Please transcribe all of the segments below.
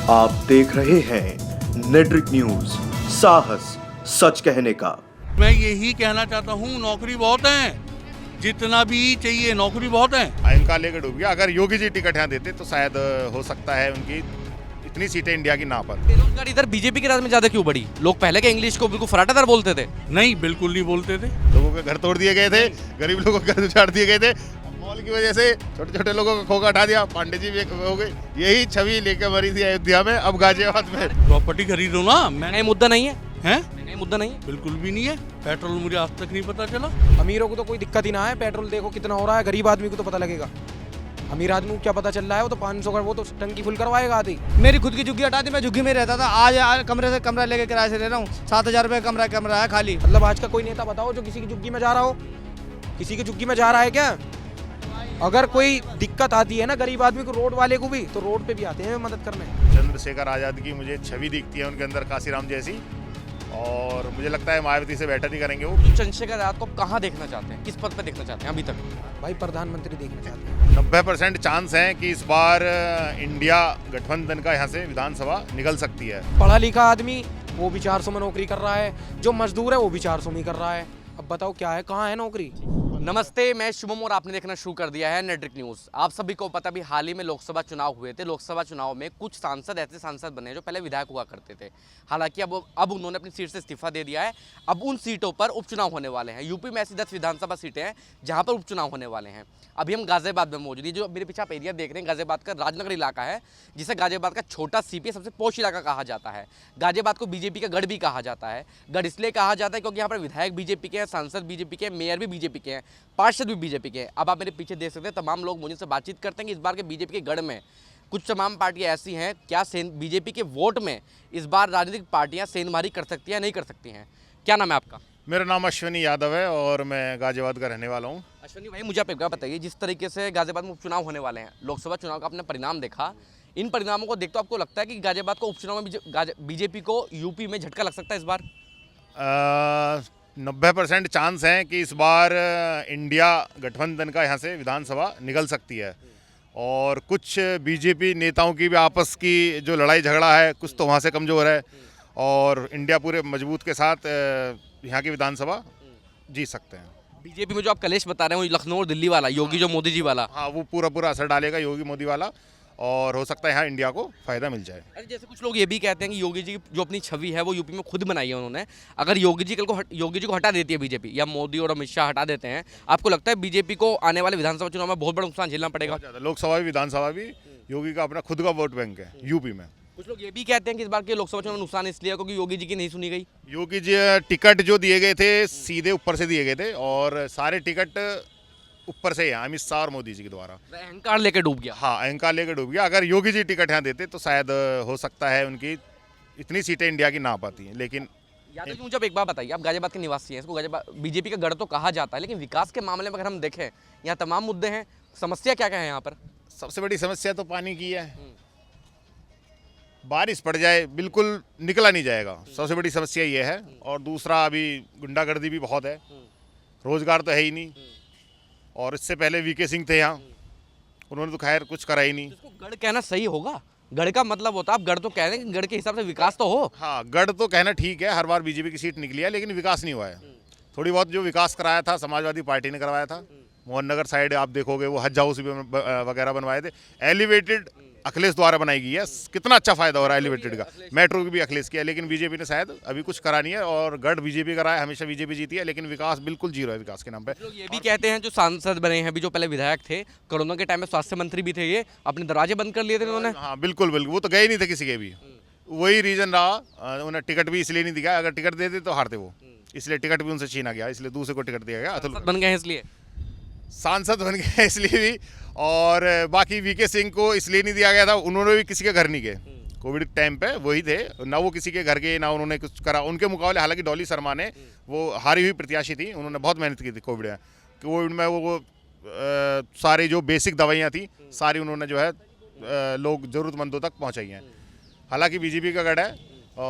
आप देख रहे हैं नेट्रिक न्यूज, साहस सच कहने का। मैं यही कहना चाहता हूँ, नौकरी बहुत है, जितना भी चाहिए नौकरी बहुत है। इनका लेकर डूब गया। अगर योगी जी टिकट यहाँ देते तो शायद हो सकता है उनकी इतनी सीटें इंडिया की ना पर। बेरोजगारी इधर बीजेपी के राज में ज्यादा क्यों बढ़ी? लोग पहले के इंग्लिश को बिल्कुल फराटेदार बोलते थे। नहीं, बिल्कुल नहीं बोलते थे। लोगों के घर तोड़ दिए गए थे, गरीब लोगों के घर उजाड़ दिए गए थे। मॉल की वजह से छोटे छोटे लोगों का खोखा हटा दिया, पांडे जी भी हो गए। यही छवि लेकर मरी थी अयोध्या में, अब गाजियाबाद में। प्रॉपर्टी खरीदो ना। महंगाई मुद्दा नहीं है, हैं? महंगाई मुद्दा नहीं है। बिल्कुल भी नहीं है। पेट्रोल मुझे आज तक नहीं पता चला। अमीरों को तो कोई दिक्कत ही ना है, पेट्रोल देखो कितना हो रहा है, गरीब आदमी को तो पता लगेगा। अमीर आदमी को क्या पता चल रहा है, वो तो 500 का वो तो टंकी फुल करवाएगा आधी। मेरी खुद की झुग्गी हटा दी, मैं झुग्गी में रहता था। आज कमरे से कमरा लेके किराए से रह रहा हूँ। 7,000 रुपये कमरा है खाली। मतलब आज का कोई नेता बताओ जो किसी की झुग्गी में जा रहा हो, किसी की झुग्गी में जा रहा है क्या? अगर कोई दिक्कत आती है ना गरीब आदमी को, रोड वाले को भी, तो रोड पे भी आते हैं मदद करने। चंद्रशेखर आजाद की मुझे छवि दिखती है उनके अंदर, काशीराम जैसी। और मुझे लगता है मायावती से बेटर ही करेंगे वो। चंद्रशेखर आजाद को कहाँ देखना चाहते हैं, किस पद पर देखना चाहते हैं अभी तक? भाई प्रधानमंत्री देखना चाहते हैं। 90% चांस है कि इस बार इंडिया गठबंधन का यहाँ से विधानसभा निकल सकती है। पढ़ा लिखा आदमी वो भी 400 में नौकरी कर रहा है, जो मजदूर है वो भी 400 में कर रहा है। अब बताओ क्या है, कहाँ है नौकरी? नमस्ते, मैं शुभम और आपने देखना शुरू कर दिया है नेट्रिक न्यूज़। आप सभी को पता भी हाल ही में लोकसभा चुनाव हुए थे। लोकसभा चुनाव में कुछ सांसद ऐसे सांसद बने जो पहले विधायक हुआ करते थे। हालांकि अब उन्होंने अपनी सीट से इस्तीफा दे दिया है। अब उन सीटों पर उपचुनाव होने वाले हैं। यूपी में ऐसी 10 विधानसभा सीटें हैं जहाँ पर उपचुनाव होने वाले हैं। अभी हम गाजियाबाद में मौजूद हैं। जो मेरे पीछे आप एरिया देख रहे हैं, गाजियाबाद का राजनगर इलाका है, जिसे गाजियाबाद का छोटा सीपी सबसे पॉश इलाका कहा जाता है। गाजियाबाद को बीजेपी का गढ़ भी कहा जाता है। गढ़ इसलिए कहा जाता है क्योंकि यहाँ पर विधायक बीजेपी के हैं, सांसद बीजेपी के, मेयर भी बीजेपी के हैं, पार्षद भी बीजेपी के हैं। अब आप मेरे पीछे देख सकते हैं, तमाम लोग मुझे से बातचीत करते हैं कि इस बार के बीजेपी के गढ़ में कुछ तमाम पार्टियां ऐसी हैं, क्या बीजेपी के वोट में इस बार राजनीतिक पार्टियां सेंधमारी कर सकती हैं, नहीं कर सकती हैं? क्या नाम है आपका? मेरा नाम अश्विनी यादव है और मैं गाजियाबाद का रहने वाला हूँ। अश्विनी भाई, मुझे आप एक बात बताइए, जिस तरीके से गाजियाबाद में उपचुनाव होने वाले हैं, लोकसभा चुनाव का आपने परिणाम देखा, इन परिणामों को देखते आपको लगता है कि गाजियाबाद को उपचुनाव में बीजेपी को यूपी में झटका लग सकता है इस बार? 90% चांस है कि इस बार इंडिया गठबंधन का यहाँ से विधानसभा निकल सकती है। और कुछ बीजेपी नेताओं की भी आपस की जो लड़ाई झगड़ा है, कुछ तो वहाँ से कमज़ोर है। और इंडिया पूरे मजबूत के साथ यहाँ की विधानसभा जीत सकते हैं। बीजेपी में जो आप कलेश बता रहे हैं, वो लखनऊ और दिल्ली वाला, योगी जो मोदी जी वाला, हाँ, वो पूरा असर डालेगा योगी मोदी वाला। और हो सकता है यहाँ इंडिया को फ़ायदा मिल जाए। अरे जैसे कुछ लोग ये भी कहते हैं कि योगी जी की जो अपनी छवि है वो यूपी में खुद बनाई है उन्होंने। अगर योगी जी को हटा देती है बीजेपी, या मोदी और अमित शाह हटा देते हैं, आपको लगता है बीजेपी को आने वाले विधानसभा चुनाव में बहुत बड़ा नुकसान झेलना पड़ेगा? लोकसभा भी विधानसभा भी योगी का अपना खुद का वोट बैंक है यूपी में। कुछ लोग ये भी कहते हैं कि इस बार के लोकसभा चुनाव में नुकसान इसलिए क्योंकि योगी जी की नहीं सुनी गई। योगी जी टिकट जो दिए गए थे सीधे ऊपर से दिए गए थे, और सारे टिकट ऊपर से हैं, अमित शाह और मोदी जी के द्वारा। अहंकार लेकर डूब गया। हाँ, अहंकार लेकर डूब गया। अगर योगी जी टिकट यहाँ देते तो शायद हो सकता है उनकी इतनी सीटें इंडिया की ना पाती हैं। लेकिन यादव जी, मुझे अब एक बात बताइए, आप गाजियाबाद के निवासी हैं, इसको गाजियाबाद बीजेपी का गढ़ तो कहा जाता है, लेकिन विकास के मामले में अगर हम देखें, यहाँ तमाम मुद्दे हैं। समस्या क्या क्या है यहाँ पर? सबसे बड़ी समस्या तो पानी की है। बारिश पड़ जाए बिल्कुल निकला नहीं जाएगा, सबसे बड़ी समस्या ये है। और दूसरा, अभी गुंडागर्दी भी बहुत है, रोजगार तो है ही नहीं। और इससे पहले वीके सिंह थे यहाँ, उन्होंने तो खैर कुछ करा ही नहीं। इसको गढ़ कहना सही होगा? गढ़ का मतलब होता है, आप गढ़ तो कह रहे हैं कि गढ़ के हिसाब से विकास तो हो। हाँ, गढ़ तो कहना ठीक है, हर बार बीजेपी की सीट निकली है, लेकिन विकास नहीं हुआ है। थोड़ी बहुत जो विकास कराया था समाजवादी पार्टी ने करवाया था। मोहन नगर साइड आप देखोगे, वो हज हाउस भी वगैरह बनवाए थे। एलिवेटेड अखिलेश द्वारा बनाई गई है, कितना अच्छा फायदा हो रहा है एलिवेटेड का। मेट्रो की भी अखिलेश किया, लेकिन बीजेपी ने शायद अभी कुछ करा नहीं है। और गढ़ बीजेपी का रहा है, हमेशा बीजेपी जीती है, लेकिन विकास बिल्कुल जीरो है विकास के नाम पे। लोग ये भी कहते हैं जो सांसद बने हैं अभी, जो पहले विधायक थे, कोरोना के टाइम में स्वास्थ्य मंत्री भी थे, ये अपने दरवाजे बंद कर लिए थे उन्होंने। हाँ, बिल्कुल, वो तो गए नहीं थे किसी के भी। वही रीजन रहा, उन्हें टिकट भी इसलिए नहीं दिया। अगर टिकट देते तो हारते वो, इसलिए टिकट भी उनसे छीना गया, इसलिए दूसरे को टिकट दिया गया। अतुल बन गए इसलिए, सांसद बन गए इसलिए भी। और बाकी वीके सिंह को इसलिए नहीं दिया गया था, उन्होंने भी किसी के घर नहीं गए कोविड टाइम पे, वही थे ना, वो किसी के घर गए ना उन्होंने कुछ करा उनके मुकाबले। हालांकि डॉली शर्मा ने, वो हारी हुई प्रत्याशी थी, उन्होंने बहुत मेहनत की थी कोविड में। वो सारी जो बेसिक दवाइयाँ थी सारी उन्होंने जो है लोग ज़रूरतमंदों तक पहुँचाई हैं। हालांकि बीजेपी का गढ़ है,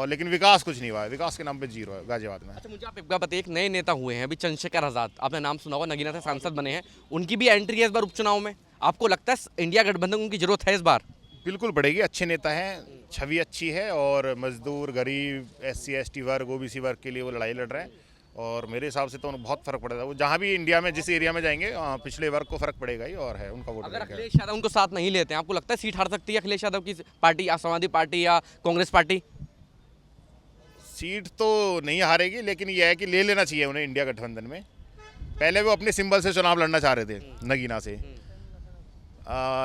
लेकिन विकास कुछ नहीं हुआ है, विकास के नाम पे जीरो है गाजियाबाद में। अच्छा, मुझे आप एक बात बताइए, एक नए नेता हुए हैं अभी, चंद्रशेखर आजाद, आपने नाम सुना होगा, नगीना से सांसद बने हैं, उनकी भी एंट्री है इस बार उपचुनाव में। आपको लगता है इंडिया गठबंधन उनकी जरूरत है इस बार? बिल्कुल पड़ेगी, अच्छे नेता हैं, छवि अच्छी है और मजदूर, गरीब, SC ST वर्ग, OBC वर्ग के लिए वो लड़ाई लड़ रहे हैं और मेरे हिसाब से तो उन्हें बहुत फर्क पड़ेगा। वो जहाँ भी इंडिया में जिस एरिया में जाएंगे पिछड़े वर्ग को फर्क पड़ेगा ही और है उनका वोट अगर बैंक है। अखिलेश यादव उनको साथ नहीं लेते हैं, आपको लगता है सीट हार सकती है अखिलेश यादव की पार्टी या समाजवादी पार्टी या कांग्रेस पार्टी? सीट तो नहीं हारेगी, लेकिन यह है कि ले लेना चाहिए उन्हें इंडिया गठबंधन में। पहले वो अपने सिंबल से चुनाव लड़ना चाह रहे थे, नगीना से,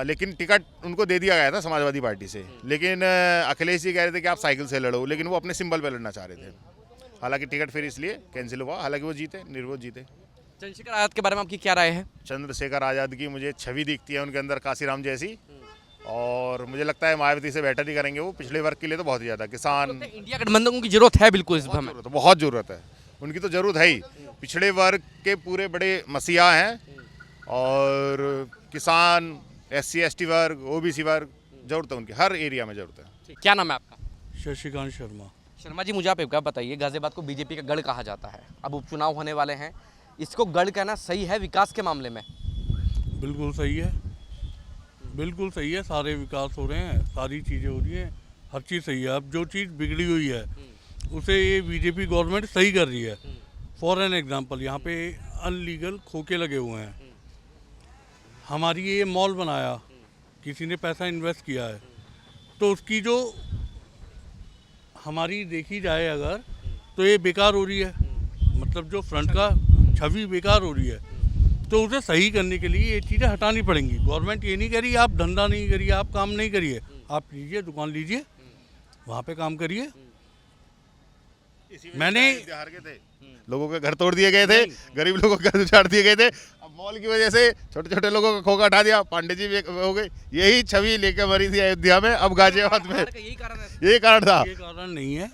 लेकिन टिकट उनको दे दिया गया था समाजवादी पार्टी से। लेकिन अखिलेश जी कह रहे थे कि आप साइकिल से लड़ो, लेकिन वो अपने सिंबल पे लड़ना चाह रहे थे। हालांकि टिकट फिर इसलिए कैंसिल हुआ, हालांकि वो जीते, निर्विरोध जीते। चंद्रशेखर आजाद के बारे में आपकी क्या राय है? चंद्रशेखर आज़ाद की मुझे छवि दिखती है उनके अंदर काशीराम जैसी, और मुझे लगता है मायावती से बेटर ही करेंगे वो। पिछड़े वर्ग के लिए तो बहुत ही ज़्यादा, किसान, इंडिया गठबंधन की जरूरत है बिल्कुल इस समय। बहुत ज़रूरत है उनकी, तो ज़रूरत है ही। पिछड़े वर्ग के पूरे बड़े मसीहा हैं और किसान, SC ST वर्ग, OBC वर्ग, जरूरत है उनकी, हर एरिया में ज़रूरत है। क्या नाम है आपका? शशिकांत शर्मा। शर्मा जी, मुझे आप एक बात बताइए, गाजियाबाद को बीजेपी का गढ़ कहा जाता है, अब उपचुनाव होने वाले हैं, इसको गढ़ कहना सही है विकास के मामले में? बिल्कुल सही है, बिल्कुल सही है। सारे विकास हो रहे हैं, सारी चीज़ें हो रही हैं, हर चीज़ सही है। अब जो चीज़ बिगड़ी हुई है उसे ये बीजेपी गवर्नमेंट सही कर रही है। फॉर एन एग्जांपल, यहाँ पे अनलीगल खोखे लगे हुए हैं। हमारी ये मॉल बनाया, किसी ने पैसा इन्वेस्ट किया है, तो उसकी जो हमारी देखी जाए अगर, तो ये बेकार हो रही है, मतलब जो फ्रंट का छवि बेकार हो रही है। तो उसे सही करने के लिए ये चीज़ें हटानी पड़ेंगी। गवर्नमेंट ये नहीं करी आप धंधा नहीं करिए, आप काम नहीं करिए, आप लीजिए दुकान लीजिए, वहाँ पे काम करिए। मैंने लोगों के घर तोड़ दिए गए थे, गरीब लोगों के घर उजाड़ दिए गए थे। अब मॉल की वजह से छोटे छोटे लोगों का खोखा हटा दिया, पांडे जी भी हो गए। यही छवि लेकर मरी थी अयोध्या में, अब गाजियाबाद में यही कारण है। यही कारण था। ये कारण नहीं है,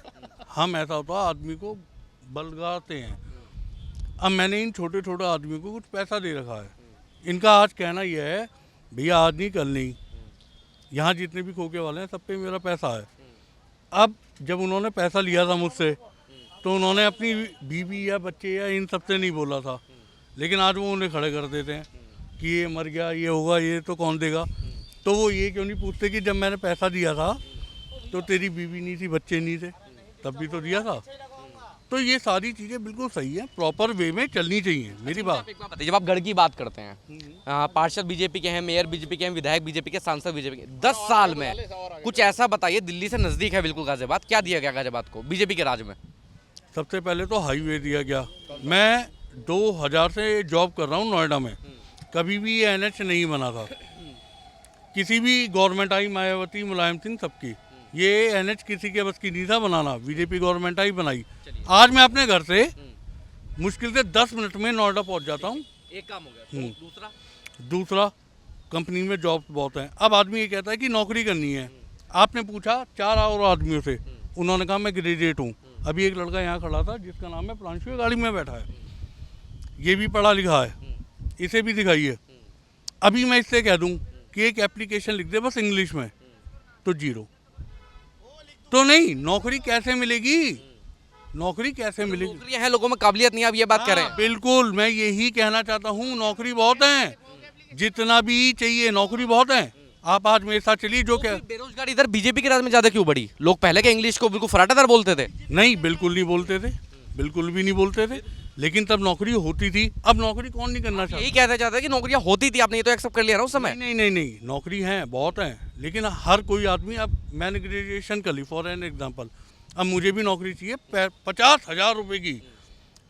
हम ऐसा होता आदमी को बलगाते हैं। अब मैंने इन छोटे छोटे आदमी को कुछ पैसा दे रखा है, इनका आज कहना यह है भैया आज नहीं कल नहीं, यहाँ जितने भी खोखे वाले हैं सब पे मेरा पैसा है। अब जब उन्होंने पैसा लिया था मुझसे, तो उन्होंने अपनी बीवी या बच्चे या इन सबसे नहीं बोला था, लेकिन आज वो उन्हें खड़े कर देते हैं कि ये मर गया, ये होगा, ये तो कौन देगा। तो वो ये क्यों नहीं पूछते कि जब मैंने पैसा दिया था तो तेरी बीवी नहीं थी, बच्चे नहीं थे, तब भी तो दिया था। तो ये सारी चीज़ें बिल्कुल सही है, प्रॉपर वे में चलनी चाहिए। मेरी बात, एक बात बताइए, जब आप गढ़ की बात करते हैं, पार्षद बीजेपी के हैं, मेयर बीजेपी के हैं, विधायक बीजेपी के, सांसद बीजेपी के, 10 साल में कुछ ऐसा बताइए, दिल्ली से नजदीक है बिल्कुल गाजियाबाद, क्या दिया गया गाजियाबाद को बीजेपी के राज में? सबसे पहले तो हाईवे दिया गया। मैं 2000 से जॉब कर रहा हूँ नोएडा में, कभी भी ये NH नहीं बना था। किसी भी गवर्नमेंट आई, मायावती, मुलायम सिंह, सबकी, ये NH किसी के बस की नहीं था बनाना, बीजेपी गवर्नमेंट आई बनाई। आज मैं अपने घर से मुश्किल से 10 मिनट में नोएडा पहुंच जाता हूँ। एक काम हो गया। दूसरा, कंपनी में जॉब बहुत हैं। अब आदमी ये कहता है कि नौकरी करनी है। आपने पूछा 4 और आदमियों से, उन्होंने कहा मैं ग्रेजुएट हूँ। अभी एक लड़का यहाँ खड़ा था जिसका नाम है प्रांशु, गाड़ी में बैठा है, ये भी पढ़ा लिखा है, इसे भी दिखाइए। अभी मैं इससे कह दूँ कि एक एप्लीकेशन लिख दे बस इंग्लिश में, तो 0। तो नहीं, नौकरी कैसे मिलेगी? नौकरी कैसे मिलेगी? नौकरियां हैं, लोगों में काबिलियत नहीं है, आप ये बात कर रहे हैं। बिल्कुल, मैं यही कहना चाहता हूँ, नौकरी बहुत है, जितना भी चाहिए नौकरी बहुत है। आप आज मेरे साथ चलिए, जो क्या बेरोजगारी इधर बीजेपी के राज में ज्यादा क्यों बढ़ी? लोग पहले के इंग्लिश को बिल्कुल फराटेदार बोलते थे। नहीं, बिल्कुल नहीं बोलते थे, बिल्कुल भी नहीं बोलते थे, लेकिन तब नौकरी होती थी। अब नौकरी कौन नहीं करना चाहता? यही कहना चाहते हैं कि नौकरियां होती थी, आपने ये तो एक्सेप्ट कर लिया ना उस समय। नहीं नहीं नहीं, नौकरी है, बहुत है, लेकिन हर कोई आदमी, अब मैंने ग्रेजुएशन कर ली फॉर एन एग्जाम्पल, अब मुझे भी नौकरी चाहिए 50,000 रुपये की।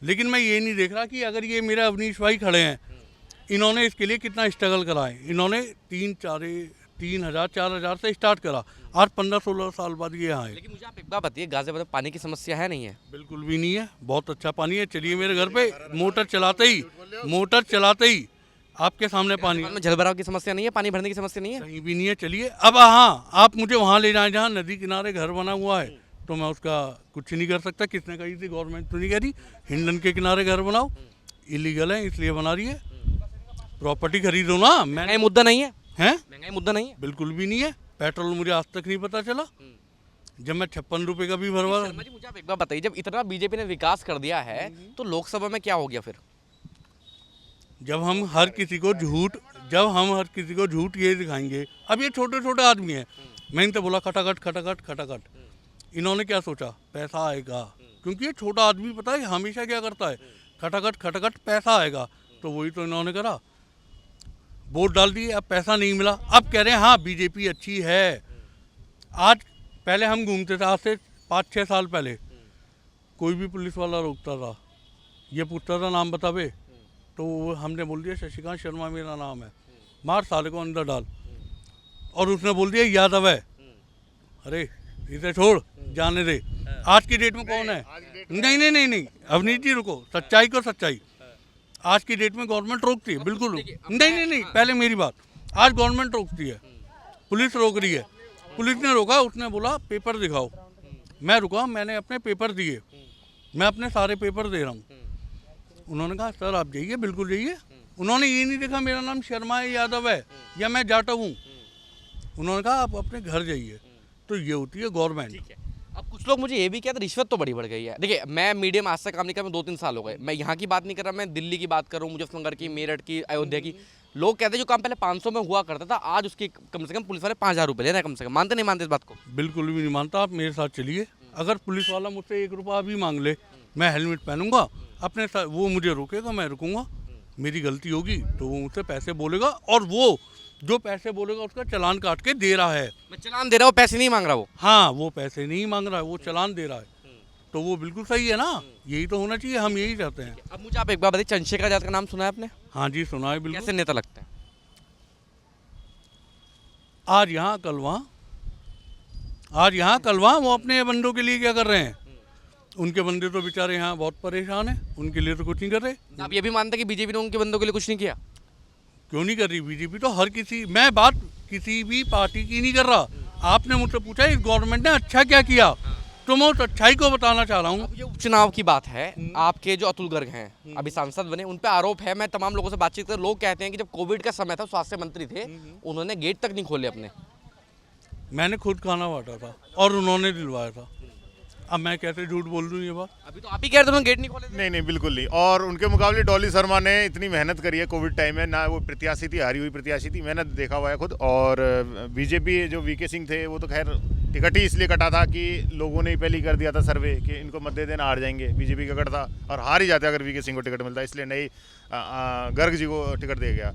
लेकिन मैं ये नहीं देख रहा कि अगर ये मेरे अवनीश भाई खड़े हैं, इन्होंने इसके लिए कितना स्ट्रगल करा है। इन्होंने 3,000 4,000 से स्टार्ट करा, आज 15-16 साल बाद ये यहाँ है। लेकिन मुझे आप एक बात बताइए, गाजियाबाद में पानी की समस्या है नहीं है? बिल्कुल भी नहीं है, बहुत अच्छा पानी है। चलिए मेरे घर पे मोटर चलाते ही आपके सामने पानी। में जलभराव की समस्या नहीं है, पानी भरने की समस्या नहीं है? कहीं भी नहीं है। चलिए अब, हाँ, आप मुझे वहाँ ले जाएं जहाँ नदी किनारे घर बना हुआ है, तो मैं उसका कुछ नहीं कर सकता। किसने कही थी? गवर्नमेंट तो नहीं कह रही हिंडन के किनारे घर बनाओ, इलीगल है इसलिए बना रही है। प्रॉपर्टी खरीदो ना। महंगाई मुद्दा नहीं है? हैं? महंगाई मुद्दा नहीं है? बिल्कुल भी नहीं है। पेट्रोल मुझे आज तक नहीं पता चला, जब मैं 56 रुपये का भी भरवा। शर्मा जी, मुझे आप एक बात बताइए, जब इतना बीजेपी ने विकास कर दिया है तो लोकसभा में क्या हो गया फिर? जब हम हर किसी को झूठ ये दिखाएंगे। अब ये छोटे छोटे आदमी हैं, मैं इनसे बोला खटाखट खटाखट खटाखट। इन्होंने क्या सोचा, पैसा आएगा, क्योंकि ये छोटा आदमी पता है हमेशा क्या करता है, खटाखट खटाखट पैसा आएगा। तो वही तो इन्होंने करा, वोट डाल दिए, अब पैसा नहीं मिला। अब कह रहे हैं हाँ बीजेपी अच्छी है। आज पहले हम घूमते थे, आज से 5-6 साल पहले कोई भी पुलिस वाला रोकता था, ये पूछता था नाम बता बे, तो हमने बोल दिया शशिकांत शर्मा मेरा नाम है, मार साले को अंदर डाल। और उसने बोल दिया यादव है, अरे इसे छोड़ जाने दे। आज की डेट में कौन है? नहीं नहीं नहीं नहीं अवनीश जी रुको, सच्चाई को सच्चाई। आज की डेट में गवर्नमेंट रोकती है, बिल्कुल नहीं नहीं नहीं, पहले मेरी बात, आज गवर्नमेंट रोकती है, पुलिस रोक रही है। पुलिस ने रोका, उसने बोला पेपर दिखाओ, मैं रुका, मैंने अपने पेपर दिए, मैं अपने सारे पेपर दे रहा हूँ। उन्होंने कहा सर आप जाइए, बिल्कुल जाइए। उन्होंने ये नहीं देखा मेरा नाम शर्मा है यादव है या मैं जाटव हूँ, उन्होंने कहा आप अपने घर जाइए। तो ये होती है गवर्नमेंट। अब कुछ लोग मुझे ये भी कहते हैं रिश्वत तो बड़ी बढ़ गई है। देखिए मैं मीडिया में आज तक काम नहीं कर, मैं 2-3 साल हो गए, मैं यहाँ की बात नहीं कर रहा, मैं दिल्ली की बात कर रहा हूँ, मुजफ्फरनगर की, मेरठ की, अयोध्या की। लोग कहते हैं जो काम पहले 500 में हुआ करता था, आज उसकी कम से कम पुलिस वाले 5000 रुपये ले रहे हैं कम से कम। मानते नहीं मानते इस बात को? बिल्कुल भी नहीं मानता। आप मेरे साथ चलिए, अगर पुलिस वाला मुझसे 1 रुपया भी मांग ले, मैं हेलमेट पहनूंगा अपने साथ, वो मुझे रोकेगा, मैं रुकूंगा, मेरी गलती होगी तो वो मुझसे पैसे बोलेगा, और वो जो पैसे बोलेगा उसका चालान काट के दे रहा है। मैं चालान दे रहा हूँ, पैसे नहीं मांग रहा वो। हाँ वो पैसे नहीं मांग रहा है, वो चालान दे रहा है, तो वो बिल्कुल सही है ना, यही तो होना चाहिए, हम यही चाहते हैं। अब मुझे आप एक बार बताइए, चंद्रशेखर आजाद का नाम सुना है आपने? हाँ जी सुना है बिल्कुल। कैसे नेता लगते हैं? आज यहाँ कल वहाँ, आज यहाँ कल वहाँ, वो अपने बंदों के लिए क्या कर रहे हैं? उनके बंदे तो बेचारे यहाँ बहुत परेशान हैं, उनके लिए तो कुछ नहीं कर रहे। आप ये भी मानते हैं कि बीजेपी ने उनके बंदों के लिए कुछ नहीं किया? क्यों नहीं कर रही बीजेपी? तो हर किसी, मैं बात किसी भी पार्टी की नहीं कर रहा। आपने मुझसे पूछा इस गवर्नमेंट ने अच्छा क्या किया, तो मैं उस अच्छाई को बताना चाह रहा हूँ। ये उपचुनाव की बात है, आपके जो अतुल गर्ग हैं अभी सांसद बने, उन पे आरोप है, मैं तमाम लोगों से बातचीत कर, लोग कहते हैं कि जब कोविड का समय था, स्वास्थ्य मंत्री थे, उन्होंने गेट तक नहीं खोले अपने। मैंने खुद खाना बांटा था और उन्होंने दिलवाया था, अब मैं कैसे झूठ बोल दूँ ये बात? अभी तो आप ही कह रहे थे उन्होंने गेट नहीं खोले थे। नहीं नहीं बिल्कुल नहीं। और उनके मुकाबले डॉली शर्मा ने इतनी मेहनत करी है कोविड टाइम में, ना वो प्रत्याशी थी, हारी हुई प्रत्याशी थी, मैंने देखा हुआ है खुद। और बीजेपी जो वीके सिंह थे वो तो खैर टिकट ही इसलिए कटा था कि लोगों ने ही पहले ही कर दिया था सर्वे कि इनको मत दे देना, हार जाएंगे। बीजेपी का कट था और हार ही जाते अगर वीके सिंह को टिकट मिलता, इसलिए नहीं गर्ग जी को टिकट दिया गया।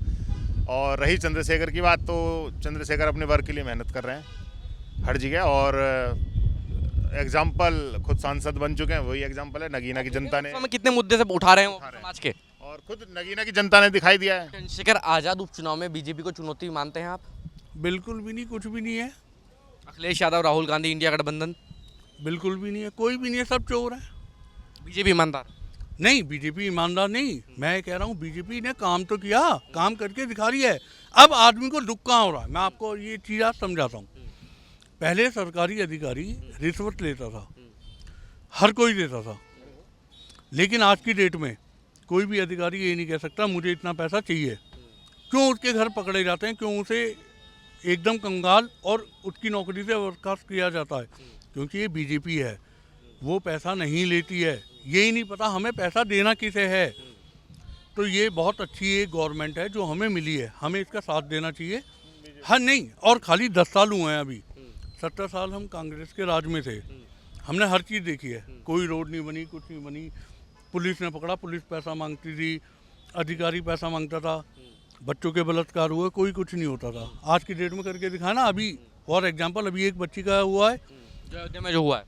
और रही चंद्रशेखर की बात, तो चंद्रशेखर अपने वर्ग के लिए मेहनत कर रहे हैं हर जगह, और एग्जाम्पल खुद सांसद बन चुके हैं, वही एग्जाम्पल है। नगीना की जनता ने कितने मुद्दे से उठा रहे हैं वो समाज के, और खुद नगीना की जनता ने दिखाई दिया है। चंद्रशेखर आजाद उपचुनाव में बीजेपी को चुनौती मानते हैं आप? बिल्कुल भी नहीं, कुछ भी नहीं है। अखिलेश यादव, राहुल गांधी, इंडिया गठबंधन? बिल्कुल भी नहीं है, कोई भी नहीं है, सब चोर है। बीजेपी ईमानदार नहीं, बीजेपी ईमानदार नहीं, मैं कह रहा हूँ बीजेपी ने काम तो किया, काम करके दिखा रही है। अब आदमी को दुख कहाँ हो रहा है, मैं आपको ये चीज़ आज समझाता हूँ। पहले सरकारी अधिकारी रिश्वत लेता था, हर कोई देता था, लेकिन आज की डेट में कोई भी अधिकारी ये नहीं कह सकता मुझे इतना पैसा चाहिए। क्यों उसके घर पकड़े जाते हैं, क्यों उसे एकदम कंगाल और उसकी नौकरी से बर्खास्त किया जाता है? क्योंकि ये बीजेपी है, वो पैसा नहीं लेती है, यही नहीं पता हमें पैसा देना किसे है। तो ये बहुत अच्छी एक गवर्नमेंट है जो हमें मिली है, हमें इसका साथ देना चाहिए। हाँ नहीं, और खाली 10 साल हुए हैं, अभी 70 साल हम कांग्रेस के राज में थे, हमने हर चीज़ देखी है, कोई रोड नहीं बनी, कुछ नहीं बनी। पुलिस ने पकड़ा, पुलिस पैसा मांगती थी, अधिकारी पैसा मांगता था, बच्चों के बलात्कार हुए, कोई कुछ नहीं होता था। आज की डेट में करके दिखाना। अभी और एग्जांपल, अभी एक बच्ची का हुआ है जो अयोध्या में जो हुआ है,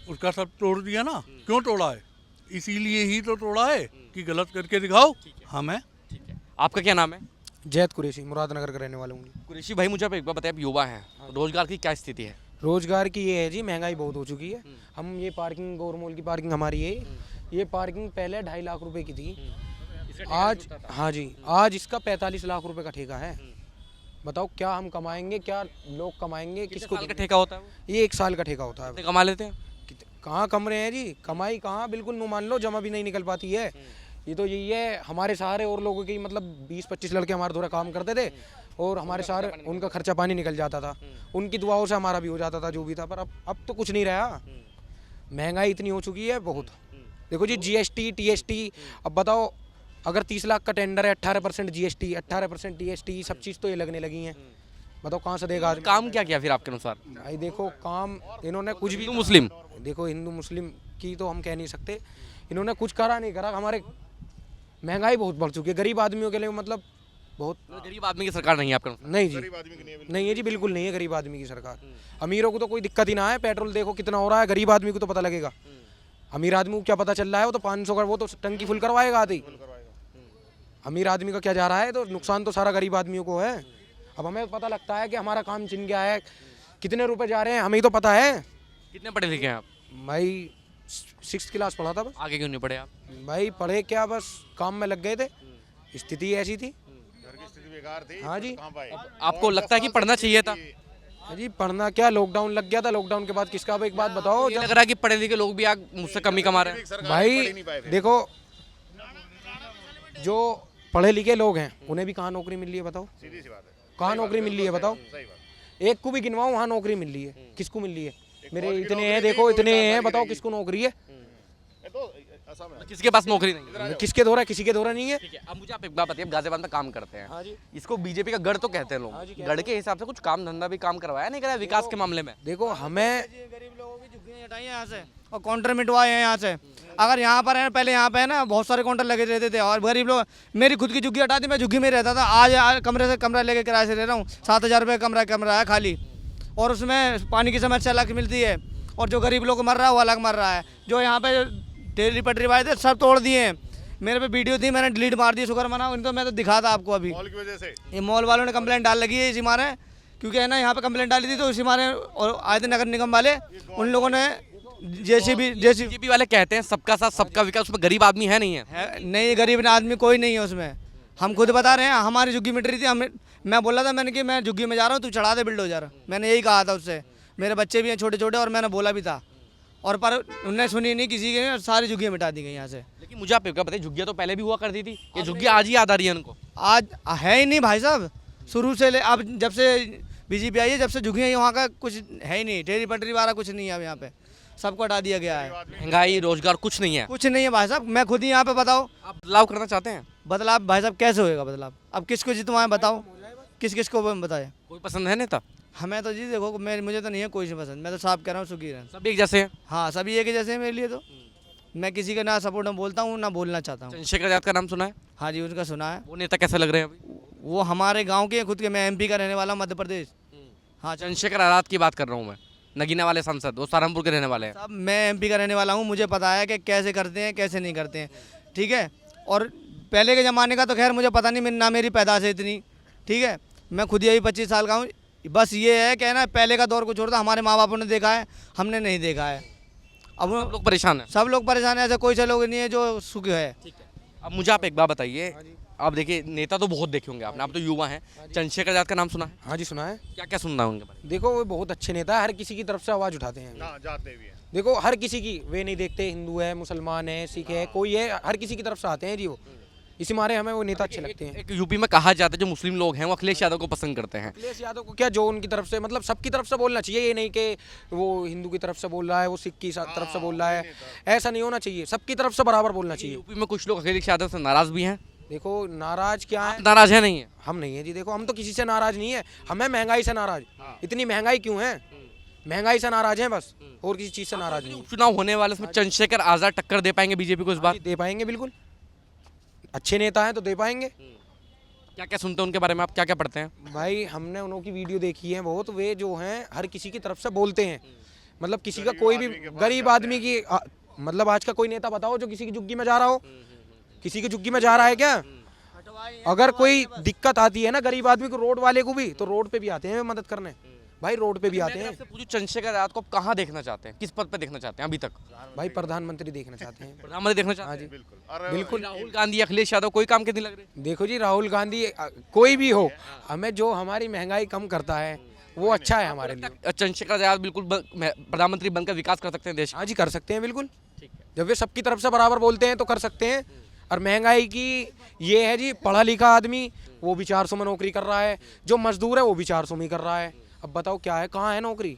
उसका सब तोड़ दिया ना। क्यों तोड़ा है? इसीलिए ही तो तोड़ा है कि गलत करके दिखाओ हम हैं। ठीक है, आपका क्या नाम है? जैद कुरैशी, मुरादनगर का रहने वाला हूँ। कुरैशी भाई, मुझे आप एक बार बताइए, आप युवा हैं, रोजगार की क्या स्थिति है? रोजगार की ये है जी, महंगाई बहुत हो चुकी है। हम ये पार्किंग, गौरमोल की पार्किंग हमारी है, ये पार्किंग पहले 2.5 लाख रुपए की थी, आज, हाँ जी, आज इसका 45 लाख रुपए का ठेका है। बताओ क्या हम कमाएंगे, क्या लोग कमाएंगे, किसको? किसको ठेका होता है वो? ये 1 साल का ठेका होता है। कितने कमा लेते हैं? कहाँ कम रहे हैं जी, कमाई कहाँ, बिल्कुल नो मान लो, जमा भी नहीं निकल पाती है। ये तो यही है, हमारे सारे और लोगों की, मतलब 20-25 लड़के हमारे द्वारा काम करते थे और हमारे सारे उनका खर्चा पानी निकल जाता था, उनकी दुआओं से हमारा भी हो जाता था जो भी था। पर अब तो कुछ नहीं रहा, महंगाई इतनी हो चुकी है बहुत। देखो जी, जीएसटी, टीएसटी, अब बताओ अगर 30 लाख का टेंडर है, 18% जीएसटी, 18% टीएसटी, सब चीज़ तो ये लगने लगी हैं। बताओ कहाँ से देगा आदमी? काम क्या किया फिर आपके अनुसार? भाई देखो काम इन्होंने कुछ भी हिंदू मुस्लिम देखो हिंदू मुस्लिम की तो हम कह नहीं सकते, इन्होंने कुछ करा नहीं करा। हमारे महंगाई बहुत बढ़ चुकी है गरीब आदमियों के लिए, मतलब बहुत। गरीब आदमी की सरकार नहीं है आपके अनुसार? नहीं जी, नहीं है जी, बिल्कुल नहीं है गरीब आदमी की सरकार। अमीरों को तो कोई दिक्कत ही ना है, पेट्रोल देखो कितना हो रहा है, गरीब आदमी को तो पता लगेगा। अमीर आदमी को क्या पता चल रहा है, वो तो 500 का वो तो टंकी फुल करवाएगा आते ही। अमीर आदमी का क्या जा रहा है, तो नुकसान तो सारा गरीब आदमियों को है। अब हमें पता लगता है कि हमारा काम चिन गया है, कितने रुपए जा रहे हैं हमें ही तो पता है। कितने पढ़े लिखे हैं आप? भाई 6th क्लास पढ़ा था बस। आगे क्यों नहीं पढ़े आप? भाई पढ़े क्या, बस काम में लग गए थे, स्थिति ऐसी थी। घर की स्थिति बेकार थी, हाँ जी। कहाँ पाए? आपको लगता है कि पढ़ना चाहिए था? हाँ जी, पढ़ना क्या, लॉकडाउन लग गया था, लॉकडाउन के बाद किसका। अब एक बात बताओ, ये लग रहा है कि पढ़े लिखे लोग भी आज मुझसे कम ही कमा रहे हैं। सरकार पढ़ ही नहीं पाए भाई थे। देखो जो पढ़े लिखे लोग हैं उन्हें भी कहाँ नौकरी मिल रही है बताओ? सीधी सी बात है, कहाँ नौकरी मिल रही है बताओ? सही बात। एक को भी गिनवाओ वहाँ नौकरी मिल रही है, किसको मिल रही है? मेरे इतने हैं, देखो इतने हैं, बताओ किसको नौकरी है? ये तो असम है। किसके पास नौकरी नहीं है? किसके द्वारा, किसी के द्वारा नहीं है। ठीक है, अब मुझे आप एक बात बताइए, आप गाजियाबाद में काम करते हैं, हाँ जी। इसको बीजेपी का गढ़ तो कहते हैं लोग, गढ़ के हिसाब से कुछ काम धंधा भी काम करवाया नहीं, कराया विकास के मामले में? देखो हमें गरीब लोगों की झुग्गियाँ हटाई हैं यहाँ से और काउंटर मिटवाए हैं यहाँ से। अगर यहाँ पर है, पहले यहाँ पे है ना बहुत सारे काउंटर लगे रहते थे और गरीब लोग, मेरी खुद की झुग्गी हटा दी, मैं झुग्गी में रहता था। आज कमरे से कमरा लेके किराए से रह रहा हूँ, 7,000 रुपये कमरा है खाली, और उसमें पानी की समस्या अलग मिलती है, और जो गरीब लोग मर रहा है वो अलग मर रहा है। जो यहाँ पे डेली पटरी वाले थे सब तोड़ दिए हैं। मेरे पे वीडियो थी, मैंने डिलीट मार दी, शुक्र मनाओ, इनको मैं तो दिखा था आपको अभी। मॉल की वजह से ये मॉल वालों ने कंप्लेंट डाल लगी है इसी मारे, क्योंकि है ना यहाँ पे कंप्लेंट डाली थी तो इसी मारे, और आए थे नगर निगम वाले, उन लोगों ने जेसीबी बीजेपी वाले कहते हैं सबका साथ सबका विकास, उसमें गरीब आदमी है नहीं है? नहीं, गरीब आदमी कोई नहीं है उसमें। हम खुद बता रहे हैं, हमारी झुग्गी मिट रही थी, मैं बोला था, मैंने कि मैं झुग्गी में जा रहा हूँ, तू चढ़ा दे बिल्डोजर, मैंने यही कहा था उससे। मेरे बच्चे भी हैं छोटे छोटे, और मैंने बोला भी था, और पर उनने सुनी नहीं किसी की, सारी झुग्गियाँ मिटा दी गई यहाँ से। लेकिन मुझे आप एक बात बताइए, झुग्गियाँ तो पहले भी हुआ करती थी, ये झुग्गियाँ आज ही याद आ रही है उनको? आज है ही नहीं भाई साहब, शुरू से ले, अब जब से बीजेपी आई है, जब से झुग्गियाँ वहाँ का कुछ है ही नहीं, टेरी पटरी वाला कुछ नहीं है अब यहाँ पे, सबको हटा दिया गया है। महंगाई रोजगार कुछ नहीं है? कुछ नहीं है भाई साहब, मैं खुद ही यहाँ पे बताओ। आप बदलाव करना चाहते हैं? बदलाव भाई साहब कैसे होएगा बदलाव? अब किसको जितवाएं बताओ, किस को बताए? कोई पसंद है नेता? हमें तो जी देखो, मुझे तो नहीं है कोई से पसंद, मैं तो साफ कह रहा हूँ, सुखी रहन। सब एक जैसे हैं? हाँ, सभी एक ही जैसे हैं मेरे लिए तो। मैं किसी का ना सपोर्ट में बोलता हूँ ना बोलना चाहता हूँ। चंद्रशेखर आजाद का नाम सुना है? हाँ जी, उनका सुना है। वो नेता कैसे लग रहे हैं अभी? वो हमारे गाँव के हैं खुद के, मैं MP का रहने वाला हूँ, मध्य प्रदेश। हाँ, चंद्रशेखर आजाद की बात कर रहा हूँ मैं, नगीना वाले सांसद, वो सहारनपुर के रहने वाले हैं। साहब मैं MP का रहने वाला हूँ, मुझे पता है कि कैसे करते हैं कैसे नहीं करते हैं, ठीक है। और पहले के ज़माने का तो खैर मुझे पता नहीं, ना मेरी पैदाश है इतनी, ठीक है। मैं खुद यही 25 साल का हूँ। बस ये है कि ना पहले का दौर कुछ और था, हमारे माँ बापों ने देखा है, हमने नहीं देखा है। अब सब लोग परेशान हैं। सब लोग परेशान है, ऐसा कोई सा लोग नहीं है जो सुख है। अब मुझे आप एक बात बताइए, आप देखिए नेता तो बहुत देखे होंगे आपने, आप तो युवा हैं, चंद्रशेखर आजाद का नाम सुना है? हाँ जी सुना है। क्या क्या सुनना है उनके बारे में? देखो वो बहुत अच्छे नेता है, हर किसी की तरफ से आवाज़ उठाते हैं। हाँ, जाते भी हैं। देखो हर किसी की, वे नहीं देखते हिंदू है मुसलमान है सिख है कोई है, हर किसी की तरफ से आते हैं जी वो, इसी मारे हमें वो नेता अच्छे लगते हैं। एक यूपी में कहा जाता है जो मुस्लिम लोग हैं वो अखिलेश यादव को पसंद करते हैं। अखिलेश यादव को क्या, जो उनकी तरफ से, मतलब सबकी तरफ से बोलना चाहिए, ये नहीं कि वो हिंदू की तरफ से बोल रहा है, वो सिख की तरफ से बोल रहा है, ऐसा नहीं होना चाहिए, सबकी तरफ से बराबर बोलना चाहिए। यूपी में कुछ लोग अखिलेश यादव से नाराज भी हैं। देखो नाराज क्या है, नाराज है नहीं है? हम नहीं है जी। देखो हम तो किसी से नाराज नहीं है, हमें महंगाई से नाराज, इतनी महंगाई क्यों है, महंगाई से नाराज हैं बस, और किसी चीज़ से नाराज नहीं। चुनाव होने वाले उसमें चंद्रशेखर आजाद टक्कर दे पाएंगे बीजेपी को इस बार? दे पाएंगे बिल्कुल, अच्छे नेता हैं तो दे पाएंगे। क्या क्या सुनते हैं उनके बारे में, आप क्या क्या पढ़ते हैं? भाई हमने उनकी वीडियो देखी है बहुत, वे जो हैं हर किसी की तरफ से बोलते हैं, मतलब किसी का कोई भी गरीब आदमी की मतलब आज का कोई नेता बताओ जो किसी की झुग्गी में जा रहा हो, किसी की झुग्गी में जा रहा है क्या? अगर कोई दिक्कत आती है ना गरीब आदमी को, रोड वाले को भी, तो रोड पे भी आते हैं मदद करने, भाई रोड पे भी आते हैं। आपसे पूछूं, चंद्रशेखर आजाद को आप कहाँ देखना चाहते हैं, किस पद पे देखना चाहते हैं अभी तक? भाई प्रधानमंत्री देखना चाहते हैं। प्रधानमंत्री देखना चाहते हैं? बिल्कुल। और बिल्कुल। राहुल गांधी, अखिलेश यादव, कोई काम के नहीं लग रहे? देखो जी राहुल गांधी कोई भी हो, हमें जो हमारी महंगाई कम करता है वो अच्छा है हमारे लिए। चंद्रशेखर आजाद बिल्कुल प्रधानमंत्री बनकर विकास कर सकते हैं देश का? हाँ जी कर सकते हैं बिल्कुल, जब वे सबकी तरफ से बराबर बोलते हैं तो कर सकते हैं। और महंगाई की ये है जी, पढ़ा लिखा आदमी वो भी 400 में नौकरी कर रहा है, जो मजदूर है वो भी 400 में ही कर रहा है। अब बताओ क्या है, कहाँ है नौकरी?